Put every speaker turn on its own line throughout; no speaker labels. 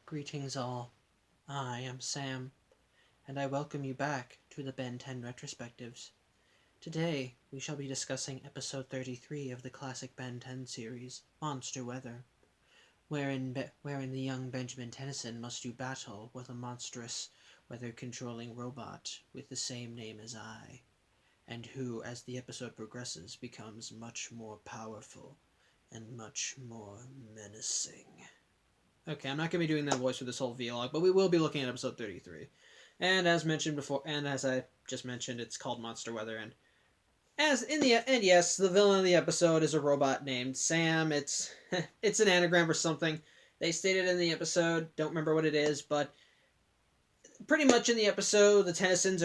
Greetings all, I am Sam, and I welcome you back to the Ben 10 Retrospectives. Today, we shall be discussing episode 33 of the classic Ben 10 series, Monster Weather, wherein the young Benjamin Tennyson must do battle with a monstrous, weather-controlling robot with the same name as I, and who, as the episode progresses, becomes much more powerful and much more menacing. Okay, I'm not going to be doing that voice for this whole vlog, but we will be looking at episode 33. And as mentioned before, and as I just mentioned, it's called Monster Weather. And yes, the villain of the episode is a robot named Sam. It's it's an anagram for something. They stated in the episode. Don't remember what it is, but pretty much in the episode, the Tennysons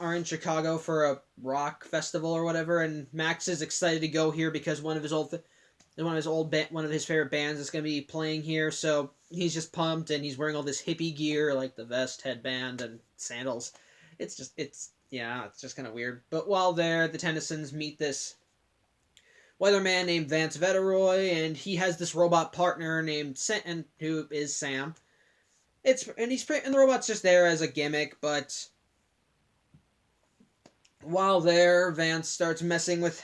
are in Chicago for a rock festival or whatever, and Max is excited to go here because one of his favorite bands is going to be playing here, so he's just pumped, and he's wearing all this hippie gear, like the vest, headband, and sandals. It's just kind of weird. But while there, the Tennysons meet this weatherman named Vance Vetteroy, and he has this robot partner named who is Sam. And the robot's just there as a gimmick, but while there, Vance starts messing with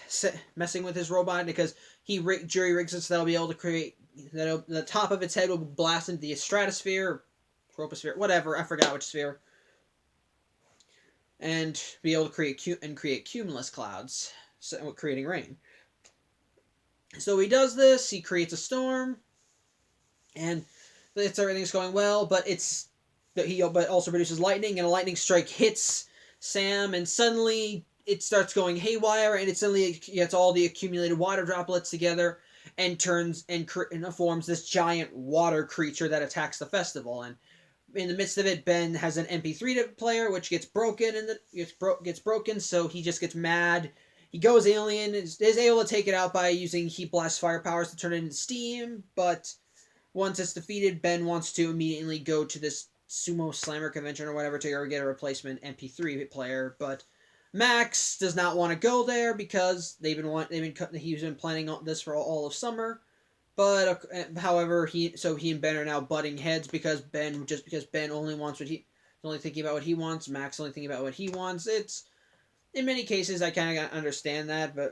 his robot because jury rigs it so that'll be able to create that the top of its head will blast into the stratosphere, troposphere, whatever, I forgot which sphere, and be able to create cumulus clouds, creating rain. So he does this. He creates a storm, and everything's going well. But he also produces lightning, and a lightning strike hits Sam, and suddenly it starts going haywire, and it suddenly gets all the accumulated water droplets together and forms this giant water creature that attacks the festival. And in the midst of it, Ben has an MP3 player which gets broken, so he just gets mad. He goes alien, is able to take it out by using heat blast fire powers to turn it into steam, but once it's defeated, Ben wants to immediately go to this Sumo Slammer convention or whatever to go get a replacement MP3 player, but Max does not want to go there because he's been planning on this for all of summer. But however, he and Ben are now butting heads because Ben only wants only thinking about what he wants. Max only thinking about what he wants. It's in many cases I kind of understand that, but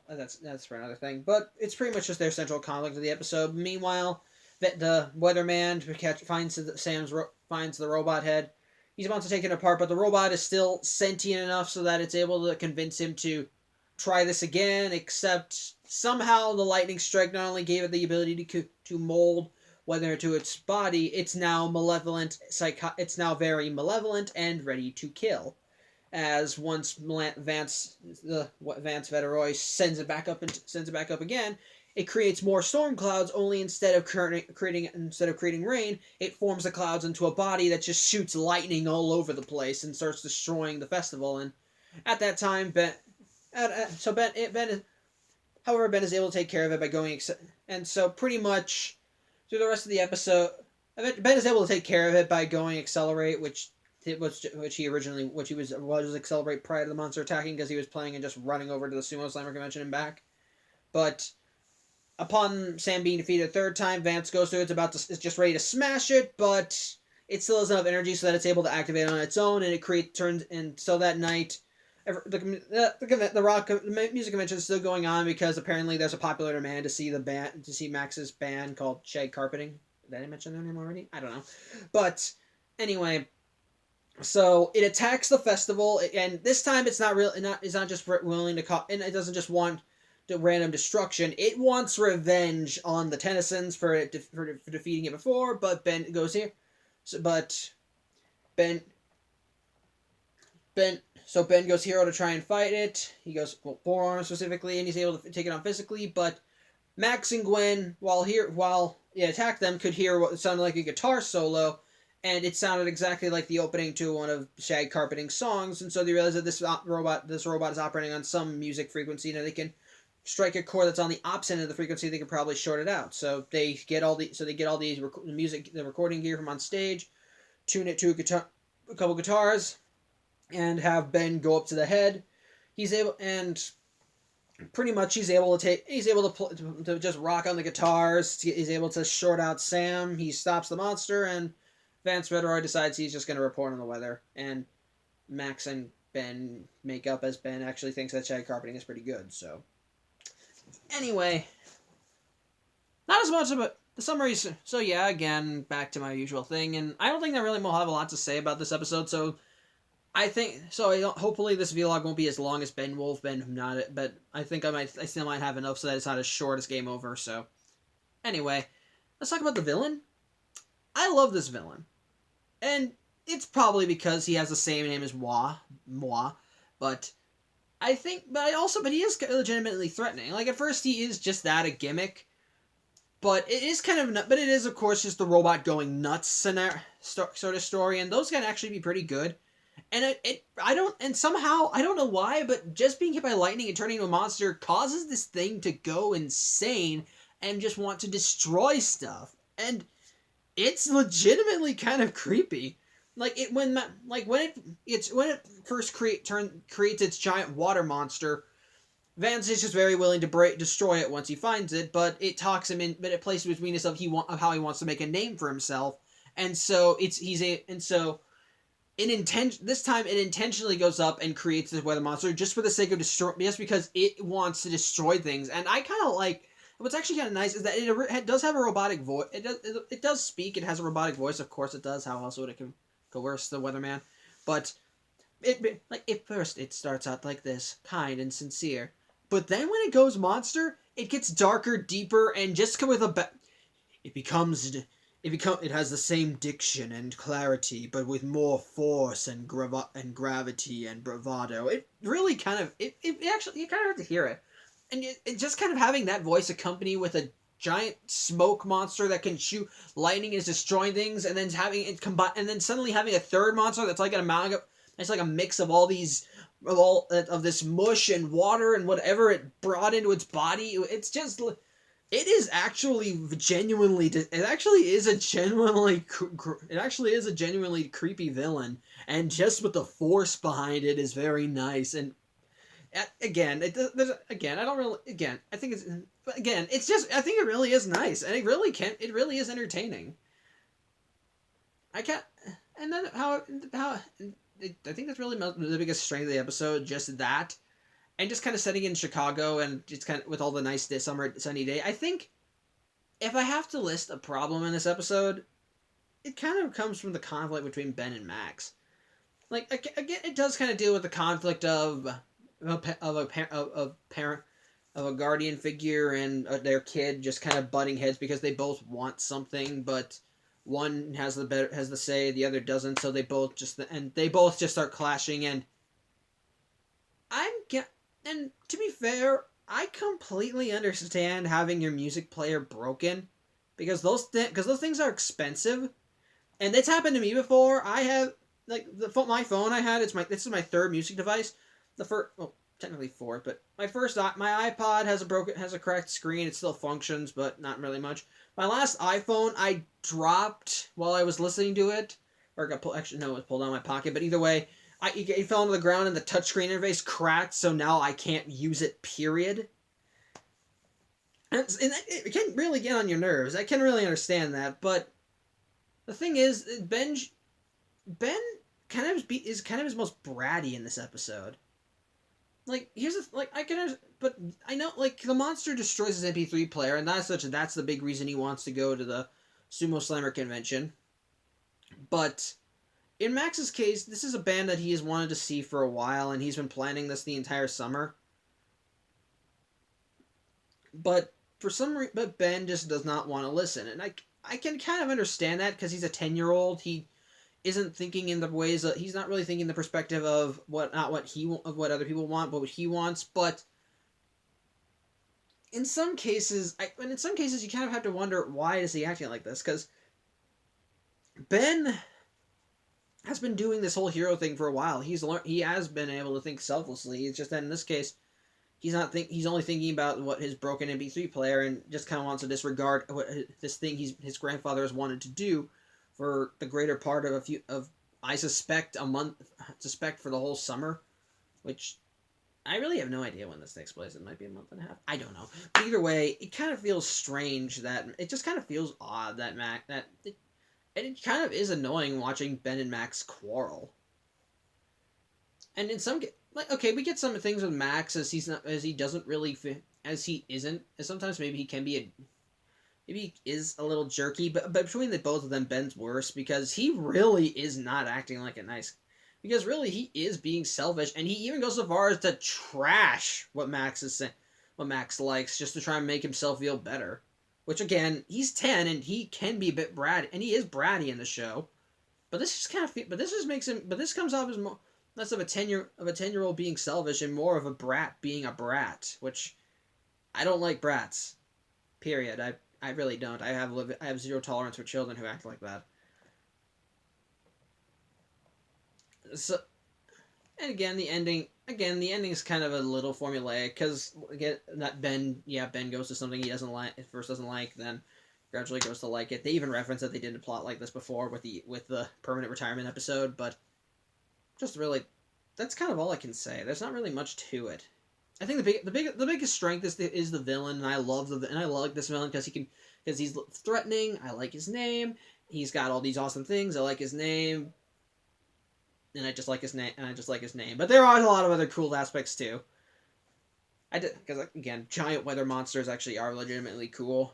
that's for another thing. But it's pretty much just their central conflict of the episode. Meanwhile, the weatherman finds the robot head. He's about to take it apart, but the robot is still sentient enough so that it's able to convince him to try this again, except somehow the lightning strike not only gave it the ability to mold weather to its body, it's now it's now very malevolent and ready to kill. As once Vance Vetteroy sends it back up again, it creates more storm clouds. Only instead of creating rain, it forms the clouds into a body that just shoots lightning all over the place and starts destroying the festival. And at that time, Ben is able to take care of it by going. And so pretty much through the rest of the episode, Ben is able to take care of it by going accelerate, which he was accelerate prior to the monster attacking because he was playing and just running over to the Sumo Slammer convention and back. But upon Sam being defeated a third time, Vance goes through. It's just ready to smash it, but it still has enough energy so that it's able to activate on its own, and so that night, the rock music convention is still going on because apparently there's a popular demand to see Max's band called Shag Carpeting. Did I mention their name already? I don't know, but anyway. So it attacks the festival, and this time it's not just willing to and it doesn't just want the random destruction. It wants revenge on the Tennysons for defeating it before. But Ben goes here, Ben goes hero to try and fight it. He goes forearm specifically, and he's able to take it on physically. But Max and Gwen, while it attacked them, could hear what sounded like a guitar solo. And it sounded exactly like the opening to one of Shag Carpeting's songs, and so they realize that this robot is operating on some music frequency, and they can strike a chord that's on the opposite end of the frequency. They can probably short it out. So they get all the the recording gear from on stage, tune it to a couple guitars, and have Ben go up to the head. He's able, and pretty much he's able to just rock on the guitars. He's able to short out Sam. He stops the monster, and Vance Redroy decides he's just going to report on the weather. And Max and Ben make up as Ben actually thinks that shag carpeting is pretty good. So anyway, not as much about the summaries. So yeah, again, back to my usual thing, and I don't think I really will have a lot to say about this episode. So I think so. Hopefully, this vlog won't be as long as Ben Wolf. Ben not, but I think I still might have enough so that it's not as short as Game Over. So anyway, let's talk about the villain. I love this villain, and it's probably because he has the same name as Moi, but I think, but he is legitimately threatening. Like at first, he is just that a gimmick. But it is but it is of course just the robot going nuts scenario, sort of story, and those can actually be pretty good. And somehow, I don't know why, but just being hit by lightning and turning into a monster causes this thing to go insane and just want to destroy stuff. And it's legitimately kind of creepy. Like when it first creates its giant water monster, Vance is just very willing to destroy it once he finds it, but it talks him in, but it plays between us of how he wants to make a name for himself, and so this time it intentionally goes up and creates this weather monster just for the sake of just because it wants to destroy things. And I kind of like what's actually kind of nice is that it does have a robotic voice. It does speak. It has a robotic voice. Of course, it does. How else would it coerce the weatherman? But at first it starts out like this, kind and sincere. But then when it goes monster, it gets darker, deeper, and just with it has the same diction and clarity, but with more force and gravity and bravado. It really kind of actually you kind of have to hear it, and it just kind of having that voice accompany with a giant smoke monster that can shoot lightning and is destroying things, and then having it combine, and then suddenly having a third monster that's like an amalgam. It's like a mix of all of this mush and water and whatever it brought into its body. It is actually genuinely. It actually is a genuinely creepy villain, and just with the force behind it is very nice. And again, I don't really. Again, I think it's just. I think it really is nice, and it really is entertaining. I can't. And then how I think that's really the biggest strength of the episode, just that, and just kind of setting in Chicago and just kind of with all the nice summer sunny day. I think if I have to list a problem in this episode, it kind of comes from the conflict between Ben and Max. Like again, it does kind of deal with the conflict of a parent of a guardian figure and their kid just kind of butting heads because they both want something, but one has the say, the other doesn't, so they both just start clashing. And and to be fair, I completely understand having your music player broken because those things are expensive, and it's happened to me before. I have my phone I had. This is my third music device. The first, well, technically fourth, but my iPod has a cracked screen. It still functions, but not really much. My last iPhone I dropped while I was listening to it, or it got pulled. Actually, no, it was pulled out of my pocket. But either way, it fell onto the ground and the touchscreen interface cracked. So now I can't use it. Period. And it can really get on your nerves. I can really understand that. But the thing is, Ben is kind of his most bratty in this episode. Like but I know the monster destroys his MP3 player, and that's the big reason he wants to go to the Sumo Slammer convention. But in Max's case, this is a band that he has wanted to see for a while, and he's been planning this the entire summer. But but Ben just does not want to listen, and I can kind of understand that because he's a 10-year-old. He isn't thinking in the ways that he's not really thinking in the perspective of what other people want, but what he wants. But in some cases, you kind of have to wonder why is he acting like this? Because Ben has been doing this whole hero thing for a while. He has been able to think selflessly. It's just that in this case, he's only thinking about what his broken MP3 player and just kind of wants to disregard what his grandfather has wanted to do for the greater part of I suspect for the whole summer, which I really have no idea when this takes place. It might be a month and a half. I don't know. But either way, it kind of feels strange that it just kind of feels odd that it kind of is annoying watching Ben and Max quarrel. And in some like okay, we get some things with Max as he doesn't really as he isn't. And sometimes maybe he can be maybe he is a little jerky, but between the both of them, Ben's worse because he really is not acting like a nice. Because really, he is being selfish, and he even goes so far as to trash what Max is saying, what Max likes, just to try and make himself feel better. Which again, he's 10 and he can be a bit bratty, and he is bratty in the show. But this just kind of, but this just makes him, but this comes off as more less of a 10-year-old being selfish and more of a brat being a brat, which I don't like brats. Period. I really don't. I have zero tolerance for children who act like that. So, and again, the ending is kind of a little formulaic because again, that Ben goes to something he doesn't like, at first doesn't like, then gradually goes to like it. They even reference that they did a plot like this before with the permanent retirement episode, but just really, that's kind of all I can say. There's not really much to it. I think the biggest strength is the villain, and I like this villain because he's threatening. I like his name. He's got all these awesome things. I like his name, and I just like his name. But there are a lot of other cool aspects too. Because again, giant weather monsters actually are legitimately cool.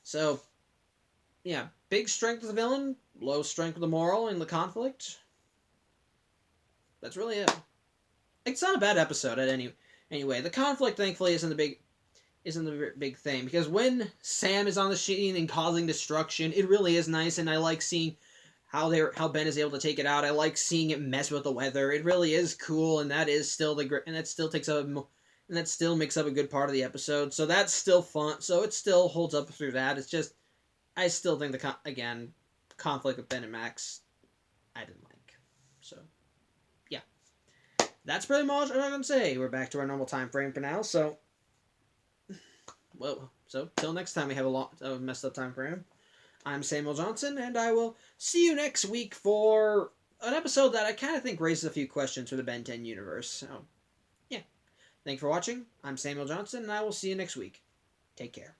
So, yeah, big strength of the villain, low strength of the moral and the conflict. That's really it. It's not a bad episode anyway. The conflict, thankfully, isn't the big thing because when Sam is on the scene and causing destruction, it really is nice, and I like seeing how Ben is able to take it out. I like seeing it mess with the weather. It really is cool, and that still makes up a good part of the episode. So that's still fun. So it still holds up through that. It's just I still think the conflict with Ben and Max I didn't like. So. That's pretty much what I'm going to say. We're back to our normal time frame for now, so... Well, so, till next time we have a messed up time frame. I'm Samuel Johnson, and I will see you next week for an episode that I kind of think raises a few questions for the Ben 10 universe. So, yeah. Thanks for watching. I'm Samuel Johnson, and I will see you next week. Take care.